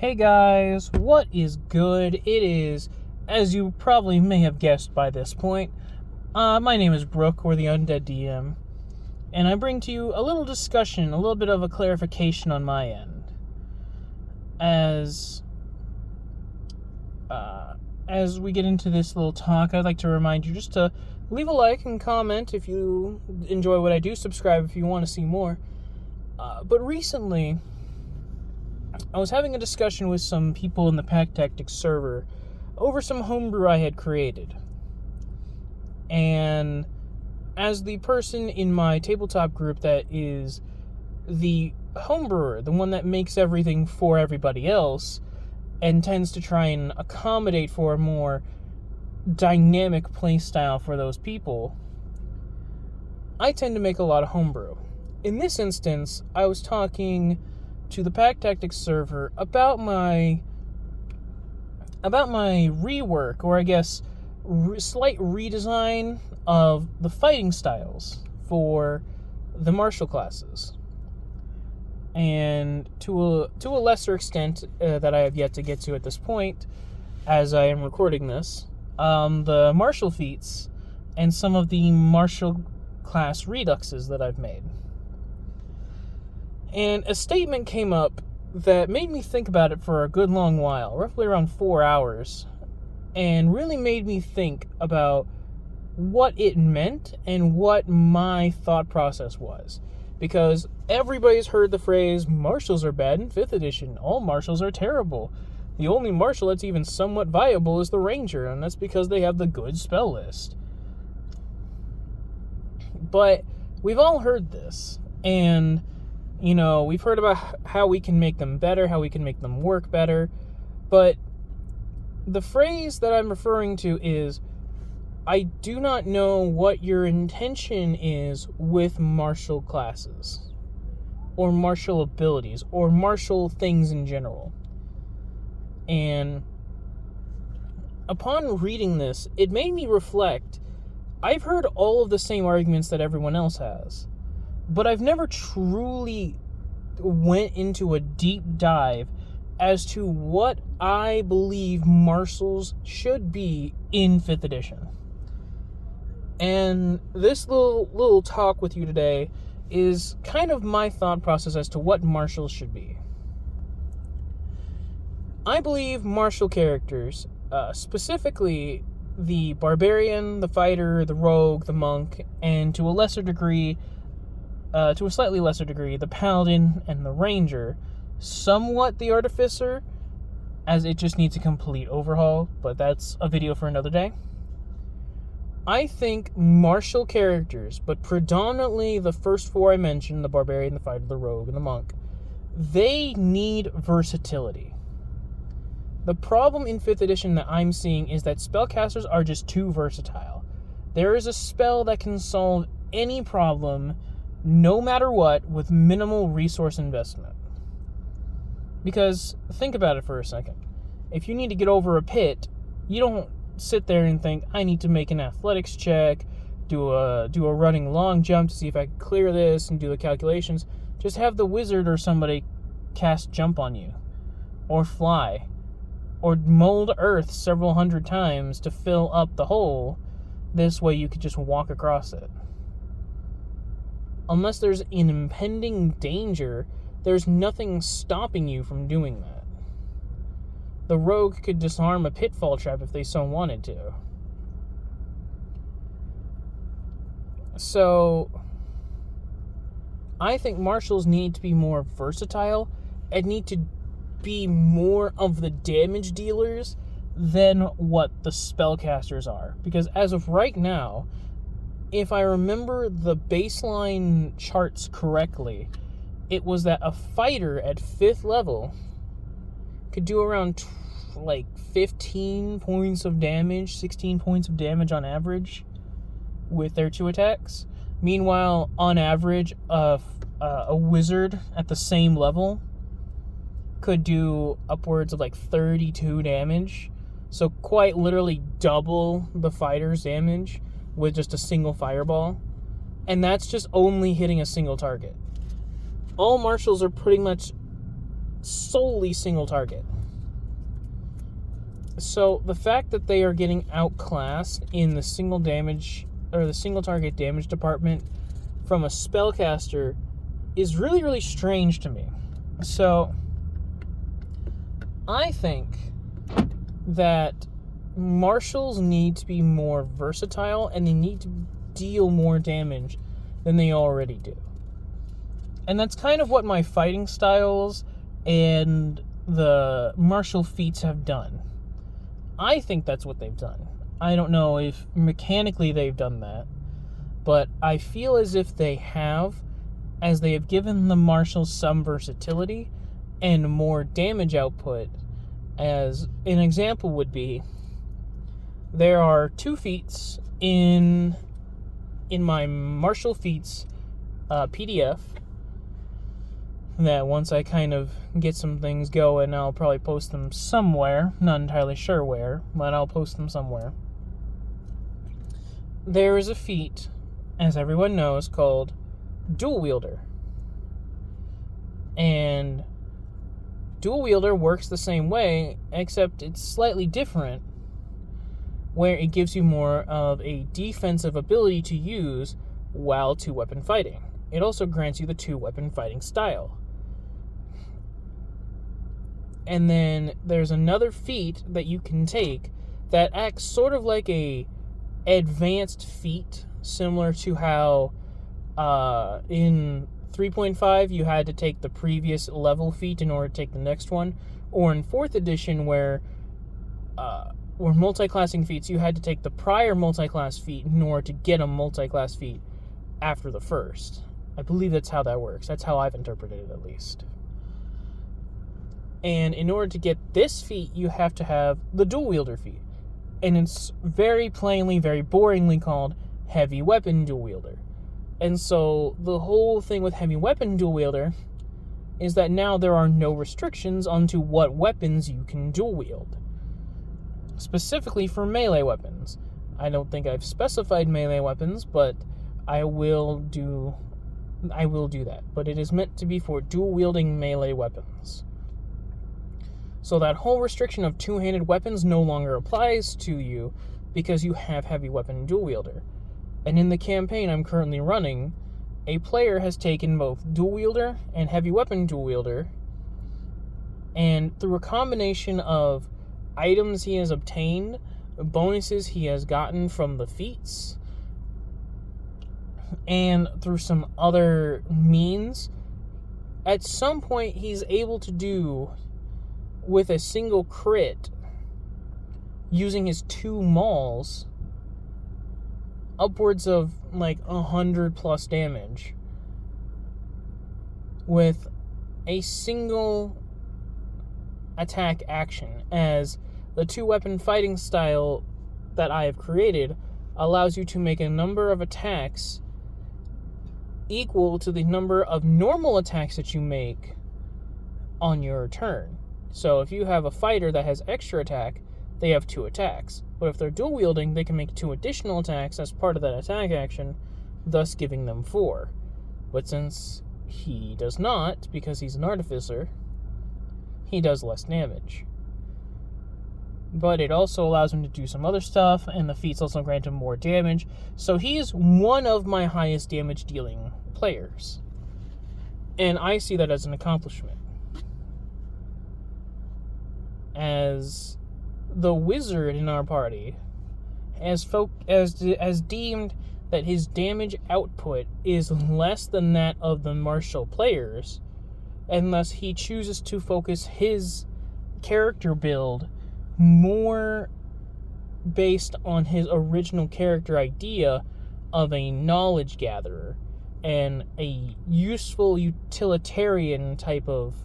Hey guys, what is good? It is, as you probably may have guessed by this point, my name is Brook, or the Undead DM, and I bring to you a little discussion, a little bit of a clarification on my end. As we get into this little talk, I'd like to remind you just to leave a like and comment if you enjoy what I do, subscribe if you want to see more. But recently, I was having a discussion with some people in the Pack Tactics server over some homebrew I had created. And as the person in my tabletop group that is the homebrewer, the one that makes everything for everybody else, and tends to try and accommodate for a more dynamic playstyle for those people, I tend to make a lot of homebrew. In this instance, I was talking to the Pack Tactics server about my rework, or I guess slight redesign of the fighting styles for the martial classes. And to a lesser extent that I have yet to get to at this point, as I am recording this, the martial feats and some of the martial class reduxes that I've made. And a statement came up that made me think about it for a good long while, roughly around 4 hours, and really made me think about what it meant and what my thought process was. Because everybody's heard the phrase, martials are bad in 5th edition, all martials are terrible. The only martial that's even somewhat viable is the ranger, and that's because they have the good spell list. But we've all heard this, and we've heard about how we can make them better, how we can make them work better, but the phrase that I'm referring to is, I do not know what your intention is with martial classes, or martial abilities, or martial things in general. And upon reading this, it made me reflect. I've heard all of the same arguments that everyone else has, but I've never truly went into a deep dive as to what I believe martials should be in 5th edition. And this little talk with you today is kind of my thought process as to what martials should be. I believe martial characters, specifically the barbarian, the fighter, the rogue, the monk, and to a slightly lesser degree, the paladin and the ranger, somewhat the artificer, as it just needs a complete overhaul, but that's a video for another day. I think martial characters, but predominantly the first 4 I mentioned, the barbarian, the fighter, the rogue, and the monk, they need versatility. The problem in 5th edition that I'm seeing is that spellcasters are just too versatile. There is a spell that can solve any problem, no matter what, with minimal resource investment. Because, think about it for a second. If you need to get over a pit, you don't sit there and think, I need to make an athletics check, do a running long jump to see if I can clear this, and do the calculations. Just have the wizard or somebody cast jump on you, or fly, or mold earth several hundred times to fill up the hole. This way you could just walk across it. Unless there's an impending danger, there's nothing stopping you from doing that. The rogue could disarm a pitfall trap if they so wanted to. So, I think martials need to be more versatile and need to be more of the damage dealers than what the spellcasters are. Because as of right now, if I remember the baseline charts correctly, it was that a fighter at 5th level could do around 15 points of damage, 16 points of damage on average with their 2 attacks. Meanwhile, on average, a wizard at the same level could do upwards of 32 damage. So quite literally double the fighter's damage with just a single fireball. And that's just only hitting a single target. All martials are pretty much solely single target. So the fact that they are getting outclassed in the single damage or the single target damage department from a spellcaster is really, really strange to me. So I think that marshals need to be more versatile and they need to deal more damage than they already do. And that's kind of what my fighting styles and the martial feats have done. I think that's what they've done. I don't know if mechanically they've done that, but I feel as if they have, as they have given the marshals some versatility and more damage output. As an example would be, there are 2 feats in my martial feats PDF that once I kind of get some things going, I'll probably post them somewhere. Not entirely sure where, but I'll post them somewhere. There is a feat, as everyone knows, called Dual Wielder. And Dual Wielder works the same way, except it's slightly different, where it gives you more of a defensive ability to use while 2-weapon fighting. It also grants you the 2-weapon fighting style. And then there's another feat that you can take that acts sort of like a advanced feat, similar to how in 3.5 you had to take the previous level feat in order to take the next one, or in 4th edition where multi-classing feats you had to take the prior multi-class feat in order to get a multi-class feat after the first. I believe that's how that works. That's how I've interpreted it, at least. And in order to get this feat, you have to have the Dual Wielder feat. And it's very plainly, very boringly called Heavy Weapon Dual Wielder. And so the whole thing with Heavy Weapon Dual Wielder is that now there are no restrictions onto what weapons you can dual wield. Specifically for melee weapons. I don't think I've specified melee weapons, but I will do that. But it is meant to be for dual wielding melee weapons. So that whole restriction of 2-handed weapons no longer applies to you because you have Heavy Weapon Dual Wielder. And in the campaign I'm currently running, a player has taken both Dual Wielder and Heavy Weapon Dual Wielder, and through a combination of items he has obtained, bonuses he has gotten from the feats, and through some other means, at some point he's able to do, with a single crit, using his 2 mauls, upwards of like 100 plus damage with a single attack action, as the 2-weapon fighting style that I have created allows you to make a number of attacks equal to the number of normal attacks that you make on your turn. So if you have a fighter that has extra attack, they have 2 attacks. But if they're dual wielding, they can make 2 additional attacks as part of that attack action, thus giving them 4. But since he does not, because he's an artificer, he does less damage. But it also allows him to do some other stuff, and the feats also grant him more damage. So he's one of my highest damage dealing players. And I see that as an accomplishment. As the wizard in our party has deemed that his damage output is less than that of the martial players, and thus he chooses to focus his character build more based on his original character idea of a knowledge gatherer and a useful utilitarian type of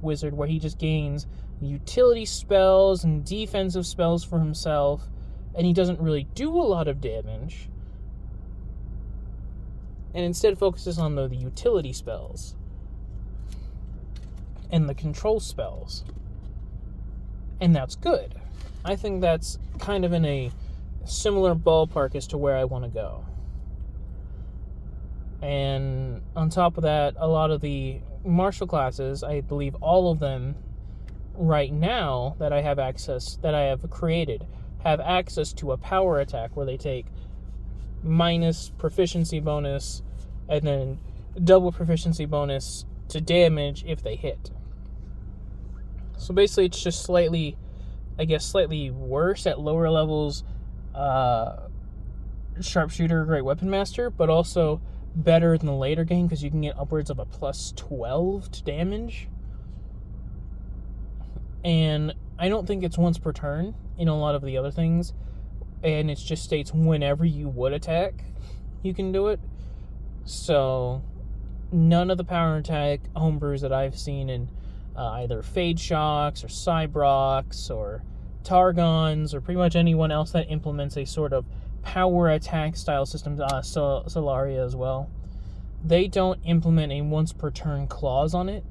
wizard, where he just gains utility spells and defensive spells for himself, and he doesn't really do a lot of damage, and instead focuses on the utility spells and the control spells. And that's good. I think that's kind of in a similar ballpark as to where I want to go. And on top of that, a lot of the martial classes, I believe all of them, right now that I have created, have access to a power attack where they take minus proficiency bonus and then double proficiency bonus to damage if they hit. So basically it's just slightly worse at lower levels sharpshooter, great weapon master, but also better in the later game because you can get upwards of a plus 12 to damage. And I don't think it's once per turn in a lot of the other things, and it just states whenever you would attack, you can do it. So none of the power attack homebrews that I've seen in either Fade Shocks or Cybrox or Targons or pretty much anyone else that implements a sort of power attack style system, Solaria as well, they don't implement a once per turn clause on it.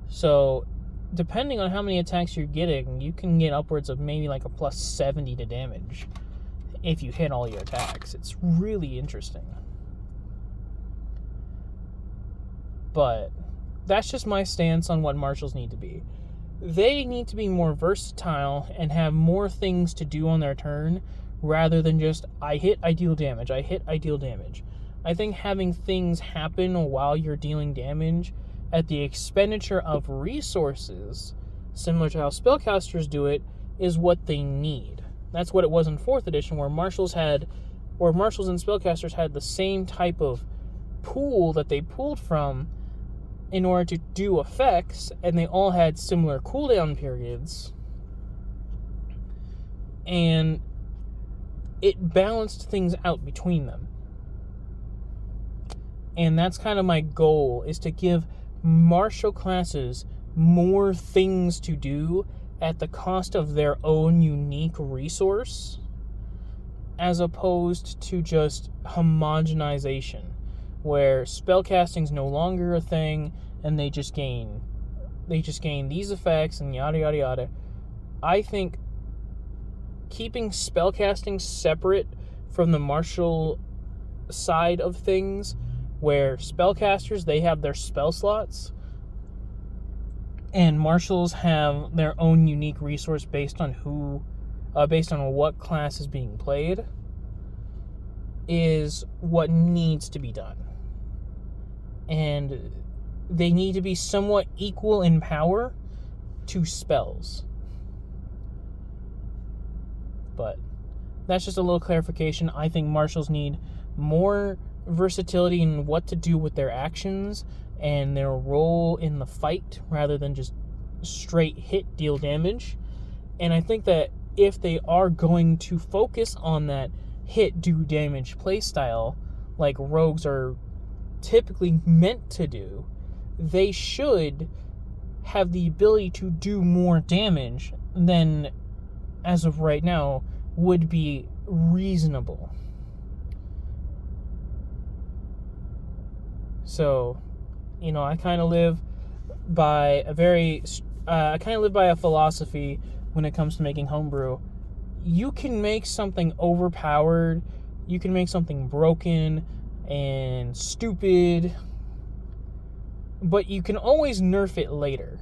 So depending on how many attacks you're getting, you can get upwards of maybe like a plus 70 to damage if you hit all your attacks. It's really interesting. But that's just my stance on what marshals need to be. They need to be more versatile and have more things to do on their turn rather than just, I hit, I deal damage, I hit, I deal damage. I think having things happen while you're dealing damage at the expenditure of resources, similar to how spellcasters do it, is what they need. That's what it was in 4th edition, where marshals and spellcasters had the same type of pool that they pulled from in order to do effects, and they all had similar cooldown periods. And it balanced things out between them. And that's kind of my goal, is to give martial classes more things to do at the cost of their own unique resource, as opposed to just homogenization, where spellcasting's no longer a thing and they just gain these effects and yada yada yada. I think keeping spellcasting separate from the martial side of things, where spellcasters, they have their spell slots and marshals have their own unique resource based on what class is being played, is what needs to be done. And they need to be somewhat equal in power to spells. But that's just a little clarification. I think marshals need more versatility in what to do with their actions and their role in the fight rather than just straight hit deal damage. And I think that if they are going to focus on that hit do damage playstyle like rogues are typically meant to do, they should have the ability to do more damage than, as of right now, would be reasonable. So, I kind of live by a philosophy when it comes to making homebrew. You can make something overpowered, you can make something broken and stupid, but you can always nerf it later.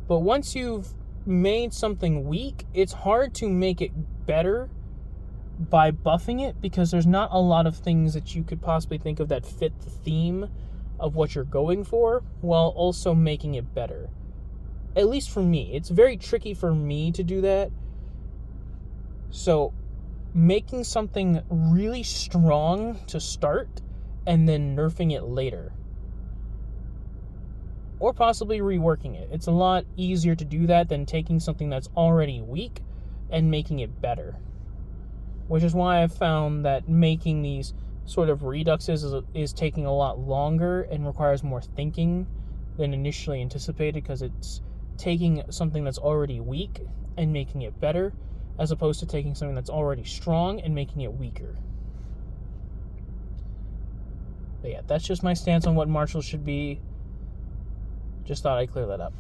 But once you've made something weak, it's hard to make it better by buffing it, because there's not a lot of things that you could possibly think of that fit the theme of what you're going for, while also making it better. At least for me. It's very tricky for me to do that. So, making something really strong to start, and then nerfing it later. Or possibly reworking it. It's a lot easier to do that than taking something that's already weak and making it better. Which is why I've found that making these sort of reduxes is taking a lot longer and requires more thinking than initially anticipated, because it's taking something that's already weak and making it better, as opposed to taking something that's already strong and making it weaker. But yeah, that's just my stance on what martials should be. Just thought I'd clear that up.